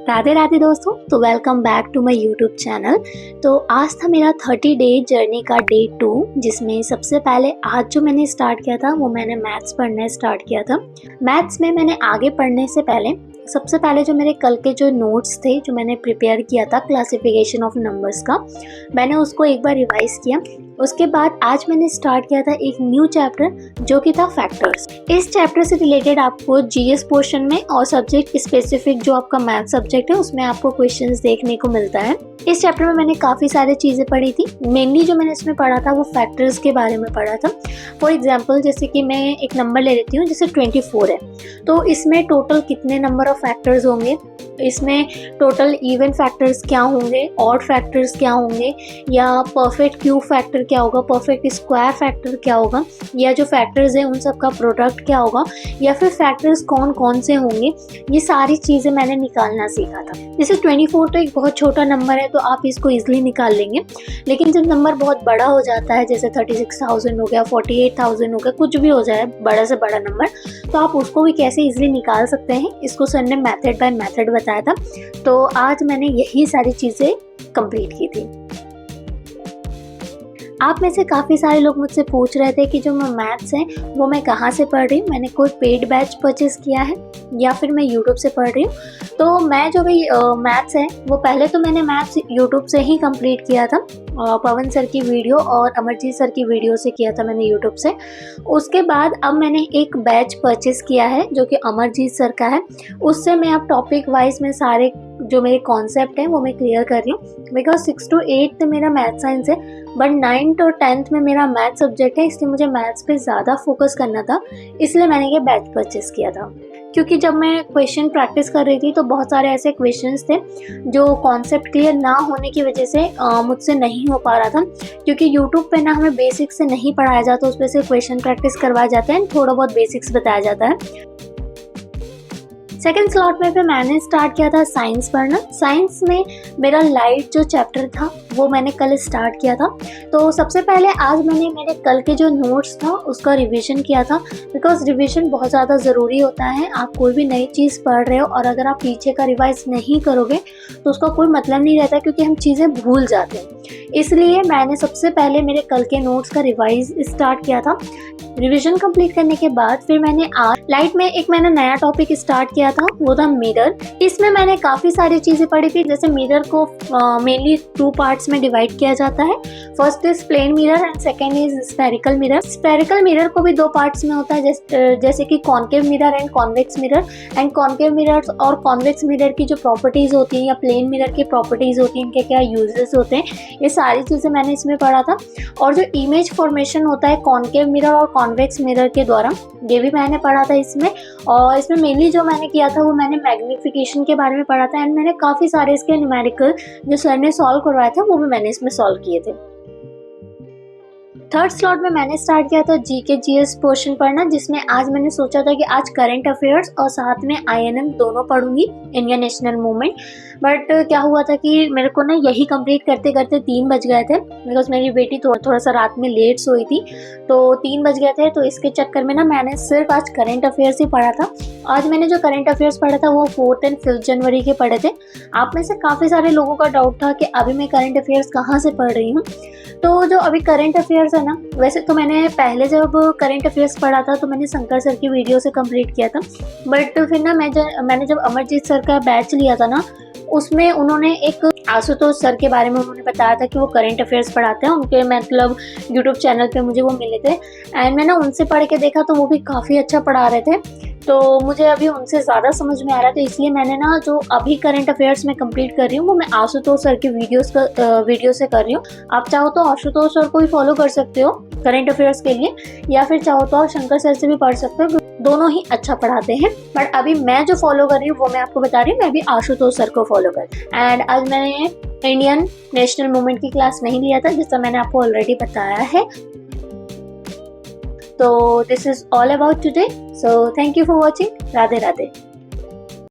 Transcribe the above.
राधे राधे दोस्तों, तो welcome back to my YouTube channel. तो आज था मेरा 30 डे जर्नी का डे 2, जिसमें सबसे पहले आज जो मैंने स्टार्ट किया था वो मैंने मैथ्स पढ़ना स्टार्ट किया था। मैथ्स में मैंने आगे पढ़ने से पहले सबसे पहले जो मेरे कल के जो नोट्स थे जो मैंने प्रिपेयर किया था क्लासिफिकेशन ऑफ नंबर्स का, मैंने उसको एक बार रिवाइज किया। उसके बाद आज मैंने स्टार्ट किया था एक न्यू चैप्टर जो कि था फैक्टर्स। इस चैप्टर से रिलेटेड आपको जीएस पोर्शन में और सब्जेक्ट स्पेसिफिक जो आपका मैथ सब्जेक्ट है उसमें आपको क्वेश्चंस देखने को मिलता है। इस चैप्टर में मैंने काफ़ी सारी चीज़ें पढ़ी थी। मेनली जो मैंने इसमें पढ़ा था वो फैक्टर्स के बारे में पढ़ा था। फॉर एग्जाम्पल जैसे कि मैं एक नंबर ले लेती हूँ, जैसे 24 है, तो इसमें टोटल कितने नंबर ऑफ फैक्टर्स होंगे, इसमें टोटल इवन फैक्टर्स क्या होंगे, ऑड फैक्टर्स क्या होंगे, या परफेक्ट क्यूब फैक्टर क्या होगा, परफेक्ट स्क्वायर फैक्टर क्या होगा, या जो फैक्टर्स हैं उन सब का प्रोडक्ट क्या होगा, या फिर फैक्टर्स कौन कौन से होंगे, ये सारी चीज़ें मैंने निकालना सीखा था। जैसे 24 तो एक बहुत छोटा नंबर है तो आप इसको ईजिली निकाल लेंगे, लेकिन जब नंबर बहुत बड़ा हो जाता है, जैसे 36,000 हो गया, 48,000 हो गया, कुछ भी हो जाए बड़ा से बड़ा नंबर, तो आप उसको भी कैसे ईजिली निकाल सकते हैं, इसको सर ने मेथड बाय मेथड बताया था। तो आज मैंने यही सारी चीज़ें कंप्लीट की थी। आप में से काफ़ी सारे लोग मुझसे पूछ रहे थे कि जो मैं मैथ्स है वो मैं कहाँ से पढ़ रही हूँ, मैंने कोई पेड बैच परचेज़ किया है या फिर मैं यूट्यूब से पढ़ रही हूँ। तो मैं जो भी मैथ्स है वो पहले तो मैंने मैथ्स यूट्यूब से ही कंप्लीट किया था, पवन सर की वीडियो और अमरजीत सर की वीडियो से किया था मैंने यूट्यूब से। उसके बाद अब मैंने एक बैच परचेज़ किया है जो कि अमरजीत सर का है। उससे मैं अब टॉपिक वाइज में सारे जो मेरे कॉन्सेप्ट हैं वो मैं क्लियर कर रही हूँ, बिकॉज 6 to 8 मेरा मैथ साइंस है, बट 9th और 10th में मेरा मैथ सब्जेक्ट है, इसलिए मुझे मैथ्स पे ज़्यादा फोकस करना था, इसलिए मैंने ये बैच परचेज़ किया था। क्योंकि जब मैं क्वेश्चन प्रैक्टिस कर रही थी तो बहुत सारे ऐसे क्वेश्चंस थे जो कॉन्सेप्ट क्लियर ना होने की वजह से मुझसे नहीं हो पा रहा था, क्योंकि यूट्यूब पे ना हमें बेसिक्स से नहीं पढ़ाया जाता, उस पर से क्वेश्चन प्रैक्टिस करवाए जाते हैं, थोड़ा बहुत बेसिक्स बताया जाता है। सेकेंड स्लॉट में फिर मैंने स्टार्ट किया था साइंस पढ़ना। साइंस में मेरा लाइट जो चैप्टर था वो मैंने कल स्टार्ट किया था। तो सबसे पहले आज मैंने मेरे कल के जो नोट्स था उसका रिवीजन किया था, बिकॉज रिवीजन बहुत ज़्यादा ज़रूरी होता है। आप कोई भी नई चीज़ पढ़ रहे हो और अगर आप पीछे का रिवाइज नहीं करोगे तो उसका कोई मतलब नहीं रहता, क्योंकि हम चीज़ें भूल जाते हैं। इसलिए मैंने सबसे पहले मेरे कल के नोट्स का रिवाइज स्टार्ट किया था। रिवीजन कंप्लीट करने के बाद फिर मैंने आज लाइट में एक मैंने नया टॉपिक स्टार्ट किया था, वो था मिरर। इसमें मैंने काफ़ी सारी चीज़ें पढ़ी थी। जैसे मिरर को मेनली 2 पार्ट्स में डिवाइड किया जाता है। First is plane mirror and second is spherical mirror. Spherical mirror को भी 2 पार्ट्स में होता है, जैसे कि concave mirror and convex mirror. And concave mirror और कॉन्वेक्स मिरर की जो प्रॉपर्टीज़ होती हैं या प्लेन मिरर की प्रॉपर्टीज़ होती हैं, इनके क्या यूजेस होते हैं, ये सारी चीज़ें मैंने इसमें पढ़ा था। और जो इमेज फॉर्मेशन होता है कॉन्केव मिरर और कॉन्वेक्स मिरर के द्वारा, ये भी मैंने पढ़ा था इसमें। और इसमें मेनली जो मैंने किया था वो मैंने मैग्निफिकेशन के बारे में पढ़ा था, एंड मैंने काफ़ी सारे इसके न्यूमेरिकल जो सर ने सॉल्व करवाए थे वो भी मैंने इसमें सॉल्व किए थे। थर्ड स्लॉट में मैंने स्टार्ट किया था जीके जीएस पोर्शन पढ़ना, जिसमें आज मैंने सोचा था कि आज करंट अफेयर्स और साथ में आईएनएम दोनों पढ़ूंगी, इंडियन नेशनल मूवमेंट। बट क्या हुआ था कि मेरे को ना यही कंप्लीट करते करते 3 बज गए थे, बिकॉज मेरी बेटी थोड़ा सा रात में लेट सोई थी, तो 3 बज गए थे। तो इसके चक्कर में ना मैंने सिर्फ आज करंट अफेयर्स ही पढ़ा था। आज मैंने जो करंट अफेयर्स पढ़ा था वो 4th and 5th जनवरी के पढ़े थे। आप में से काफ़ी सारे लोगों का डाउट था कि अभी मैं करंट अफेयर्स कहाँ से पढ़ रही हूँ। तो जो अभी करंट अफेयर्स है ना, वैसे तो मैंने पहले जब करंट अफेयर्स पढ़ा था तो मैंने शंकर सर की वीडियो से कंप्लीट किया था, बट फिर ना मैंने जब अमरजीत सर का बैच लिया था ना, उसमें उन्होंने एक आशुतोष सर के बारे में उन्होंने बताया था कि वो करंट अफेयर्स पढ़ाते हैं, उनके मतलब यूट्यूब चैनल पे मुझे वो मिले थे। एंड मैंने उनसे पढ़ के देखा तो वो भी काफ़ी अच्छा पढ़ा रहे थे, तो मुझे अभी उनसे ज़्यादा समझ में आ रहा है। तो इसलिए मैंने ना जो अभी करंट अफेयर्स में कंप्लीट कर रही हूँ वो मैं आशुतोष सर की वीडियो से कर रही हूँ। आप चाहो तो आशुतोष सर को भी फॉलो कर सकते हो करंट अफेयर्स के लिए, या फिर चाहो तो शंकर सर से भी पढ़ सकते हो, दोनों ही अच्छा पढ़ाते हैं। बट अभी मैं जो फॉलो कर रही हूँ वो मैं आपको बता रही हूँ, मैं भी आशुतोष सर को फॉलो कर। एंड आज मैंने इंडियन नेशनल मूवमेंट की क्लास नहीं लिया था, जिसका मैंने आपको ऑलरेडी बताया है। तो this is all about today, so thank you for watching. Radhe Radhe.